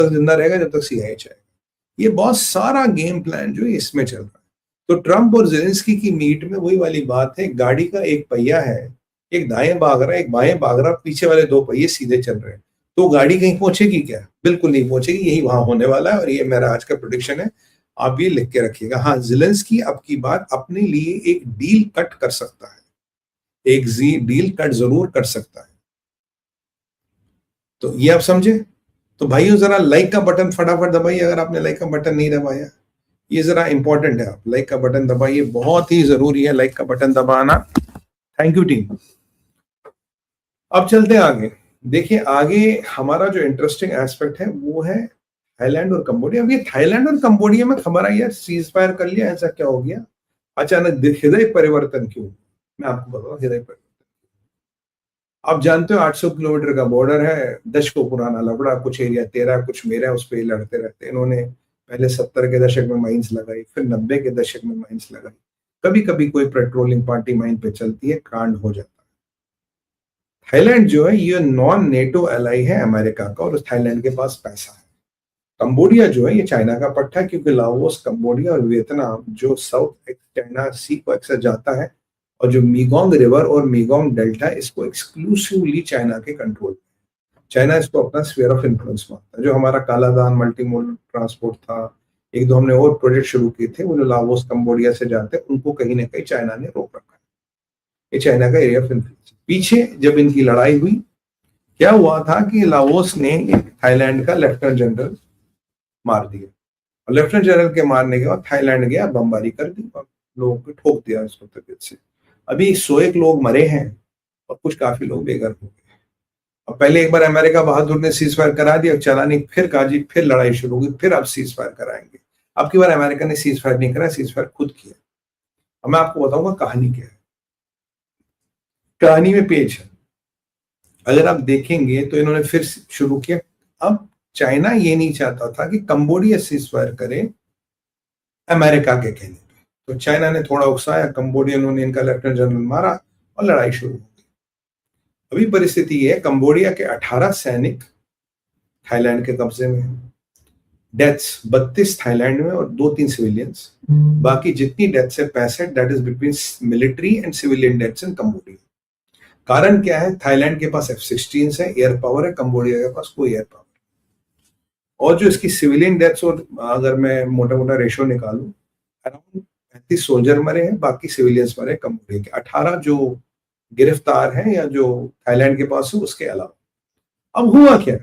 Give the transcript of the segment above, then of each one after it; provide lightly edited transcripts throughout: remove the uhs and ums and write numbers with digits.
तक जिंदा रहेगा जब तक सीआईए चाहेगा। ये बहुत सारा गेम प्लान जो है इसमें चल रहा है। तो ट्रंप और जेलेंस्की की मीट में वही वाली बात है, गाड़ी का एक पहिया है, एक दाएं भाग रहा है, एक बाएं भाग रहा है, पीछे वाले दो पहिए सीधे चल रहे हैं। तो गाड़ी कहीं पहुंचेगी क्या? बिल्कुल नहीं पहुंचेगी। यही वहां होने वाला है और ये मेरा आज का प्रेडिक्शन है, आप ये लिख के रखिएगा। हाँ, जेलेंस्की अब की बात अपने लिए एक डील कट कर सकता है, एक डील कट जरूर कर सकता है। तो ये आप समझे। तो भाइयों जरा लाइक का बटन फटाफट दबाइए अगर आपने लाइक का बटन नहीं दबाया। ये जरा इंपॉर्टेंट है, आप लाइक का बटन दबाइए, बहुत ही जरूरी है लाइक का बटन दबाना। Thank you team. अब चलते हैं आगे। देखिए आगे हमारा जो इंटरेस्टिंग एस्पेक्ट है वो है थाईलैंड और कंबोडिया। अब ये थाईलैंड और कंबोडिया में खबर आई है सीज फायर कर लिया, ऐसा क्या हो गया अचानक, हृदय परिवर्तन क्यों? मैं आपको बताऊं हृदय परिवर्तन। आप जानते हो 800 किलोमीटर का बॉर्डर है, दशकों पुराना लफड़ा, कुछ एरिया तेरा कुछ मेरा है, उस पर लड़ते रहते। इन्होंने पहले 70 के दशक में माइंस लगाई, फिर 90 के दशक में माइंस लगाई। कभी कभी कोई पेट्रोलिंग पार्टी माइन पे चलती है, कांड हो जाता है। थाईलैंड जो है ये नॉन नेटो एलाई है अमेरिका का, और थाईलैंड के पास पैसा है। कंबोडिया जो है ये चाइना का पट्टा है, क्योंकि लाओस, कंबोडिया और वियतनाम जो साउथ चाइना सी को अक्सर जाता है, और जो मीगोंग रिवर और मीगोंग डेल्टा इसको एक्सक्लूसिवली चाइना के कंट्रोल में। चाइना इसको अपना स्फीयर ऑफ इन्फ्लुएंस मानता है। जो हमारा कालादान मल्टी मोडल ट्रांसपोर्ट था, एक दो हमने और प्रोजेक्ट शुरू किए थे, वो जो लाओस कंबोडिया से जाते हैं उनको कहीं ना कहीं चाइना ने रोक रखा है। ये चाइना का एरिया ऑफ इन्फ्लुएंस। पीछे जब इनकी लड़ाई हुई, क्या हुआ था कि लाओस ने थाईलैंड का लेफ्टिनेंट जनरल मार दिया, और लेफ्टिनेंट जनरल के मारने के बाद थाईलैंड गया बमबारी कर दी और लोगों को ठोक दिया उसको तबीयत से। अभी 101 लोग मरे हैं और कुछ काफी लोग बेघर हो गए। अब पहले एक बार अमेरिका बहादुर ने सीज फायर करा दिया, चला नहीं, फिर कहा जी फिर लड़ाई शुरू हुई, फिर अब सीज फायर कराएंगे। अब की बार अमेरिका ने सीज फायर नहीं करा, सीज फायर खुद किया। अब मैं आपको बताऊंगा कहानी क्या है। कहानी में पेज है, अगर आप देखेंगे तो इन्होंने फिर शुरू किया। अब चाइना ये नहीं चाहता था कि कंबोडिया सीज फायर करे अमेरिका के कहने पे, तो चाइना ने थोड़ा उकसाया, कंबोडिया ने इनका लेफ्टिनेंट जनरल मारा और लड़ाई शुरू हो गई। अभी परिस्थिति ये है, कंबोडिया के 18 सैनिक थाईलैंड के कब्जे में है। डेथ्स 32 थाईलैंड में और 2-3 सिविलियंस। बाकी जितनी डेथ्स है 65, that is between military and civilian deaths in Cambodia. कारण क्या है? थाईलैंड के पास F-16 है, एयर पावर है, कंबोडिया के पास कोई एयर पावर। और जो इसकी सिविलियन डेथ्स, और अगर मैं मोटा मोटा रेशो निकालूं, अराउंड 35 सोल्जर मरे हैं, बाकी सिविलियंस मरे कंबोडिया के। 18 जो गिरफ्तार हैं या जो थाईलैंड के पास है उसके अलावा। अब हुआ क्या,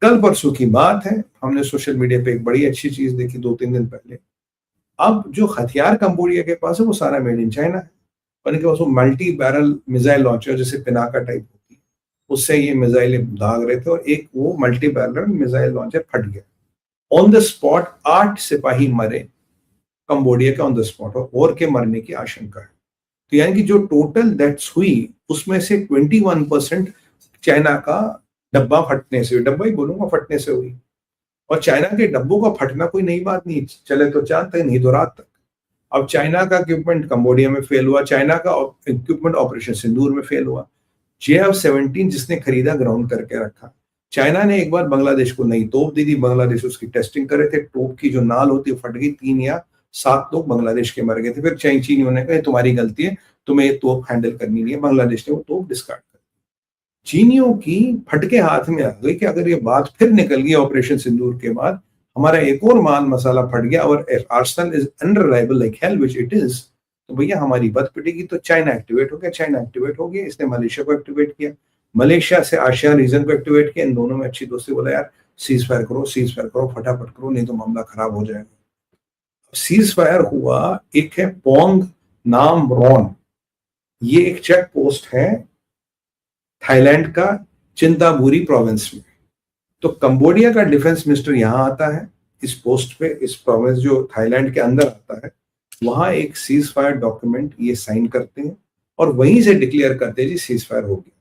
कल परसों की बात है, हमने सोशल मीडिया पे एक बड़ी अच्छी चीज देखी 2-3 दिन पहले। अब जो हथियार कंबोडिया के पास है वो सारा मेड इन चाइना है। उनके पास वो मल्टी बैरल मिसाइल लॉन्चर जैसे पिनाका टाइप होती है, उससे ये मिसाइल दाग रहे थे, और एक वो मल्टी बैरल मिसाइल लॉन्चर फट गया। ऑन द स्पॉट 8 सिपाही मरे कंबोडिया के ऑन द स्पॉट, और के मरने की आशंका है। तो यानी कि जो टोटल डेथ्स हुई उसमें से 21% चाइना का डब्बा फटने से, डब्बा ही बोलूंगा, फटने से हुई। और चाइना के डब्बों का फटना कोई नई बात नहीं, चले तो चांद तक नहीं तो रात तक। अब चाइना का इक्विपमेंट कंबोडिया में फेल हुआ, चाइना का इक्विपमेंट ऑपरेशन सिंदूर में फेल हुआ। JF-17 जिसने खरीदा ग्राउंड करके रखा। चाइना ने एक बार बांग्लादेश को नई तोप दी थी, बांग्लादेश उसकी टेस्टिंग कर रहे थे, तोप की जो नाल होती है फट गई, 3 या 7 लोग बांग्लादेश के मर गए थे। फिर चीनियों ने कहा तुम्हारी गलती है, तुम्हें ये तोप हैंडल करनी नहीं है। बांग्लादेश ने वो तोप डिस्कार्ड कर दी। चीनियों की फटके हाथ में आ गई कि अगर ये बात फिर निकल गई ऑपरेशन सिंदूर के बाद, हमारा एक और माल मसाला फट गया और Arsenal is unreliable like hell which it is, तो भैया हमारी बत पिटेगी। तो चाइना एक्टिवेट हो गया, चाइना एक्टिवेट हो गया, इसने मलेशिया को एक्टिवेट किया, मलेशिया से आसियान रीजन को एक्टिवेट किया। इन दोनों में अच्छी दोस्ती, बोला यार सीज फायर करो, फटाफट करो, नहीं तो मामला खराब हो जाएगा। सीज फायर हुआ। एक है पोंग नाम रॉन, ये एक चेक पोस्ट है थाईलैंड का चिंताबुरी प्रोविंस में। तो कंबोडिया का डिफेंस मिनिस्टर यहां आता है इस पोस्ट पे, इस प्रोविंस जो थाईलैंड के अंदर आता है, वहां एक सीज फायर डॉक्यूमेंट ये साइन करते हैं और वहीं से डिक्लेयर करते हैं जी सीज फायर हो गया।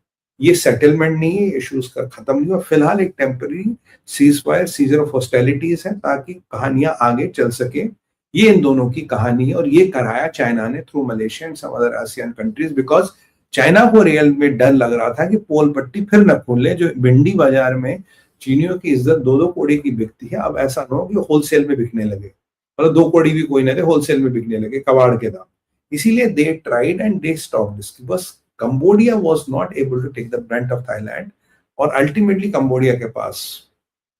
ये सेटलमेंट नहीं है, इश्यूज का खत्म नहीं हुआ, फिलहाल एक temporary cease fire, scissor of hostilities है, ताकि कहानियां आगे चल सके। ये इन दोनों की कहानी है, और ये कराया चाइना ने through Malaysia and some other ASEAN countries, because China को रियल में डर लग रहा था कि पोल पट्टी फिर न खोल ले, जो भिंडी बाजार में चीनियों की इज्जत 2-2 कौड़ी की बिकती है। अब ऐसा ना हो कि होलसेल में बिकने लगे, मतलब 2 कौड़ी भी कोई ना दे, होलसेल में बिकने लगे कबाड़ के दाम। इसीलिए they tried and they stopped this. बस Cambodia was not able to take the brunt of Thailand, और अल्टीमेटली कंबोडिया के पास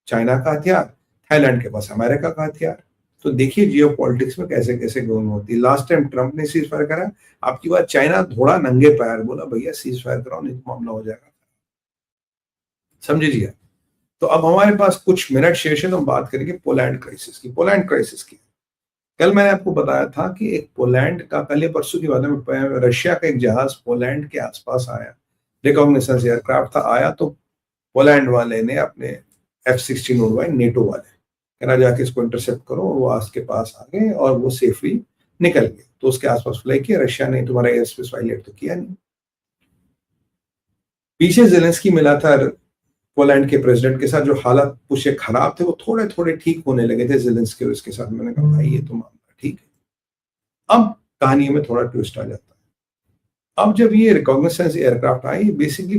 चाइना का हथियार, थाईलैंड के पास अमेरिका का हथियार। तो देखिए जियो पॉलिटिक्स में कैसे कैसे गेम होती है। लास्ट टाइम ट्रंप ने सीज फायर करा, आपकी बात चाइना थोड़ा नंगे पैर बोला भैया सीज फायर कराओ नहीं तो मामला हो जाएगा। समझिए। तो अब हमारे पास कुछ मिनट शेष है, तो हम बात करेंगे पोलैंड क्राइसिस की। पोलैंड क्राइसिस की कल मैंने आपको बताया था कि एक पोलैंड का, कल परसों की बात है, रशिया का एक जहाज पोलैंड के आसपास आया, रिकॉग्निसेंस एयरक्राफ्ट था, आया तो पोलैंड वाले ने अपने F-16 उड़वाए, नेटो वाले, कहना जाके इसको इंटरसेप्ट करो, और वो आज के पास आ गए और वो सेफली निकल गए। तो उसके आसपास फ्लाई किया, रशिया ने तुम्हारा एयर स्पेस वायलेट तो किया नहीं। पीछे जेलेंस्की मिला था पोलैंड के प्रेसिडेंट के साथ, जो हालात कुछ खराब थे वो थोड़े थोड़े ठीक होने लगे थे जेलेंस्की और इसके साथ। मैंने कहा भाई ये तो मामला ठीक है। अब कहानी में थोड़ा ट्विस्ट आ जाता है। अब जब ये रिकॉग्निसेंस एयरक्राफ्ट आई, बेसिकली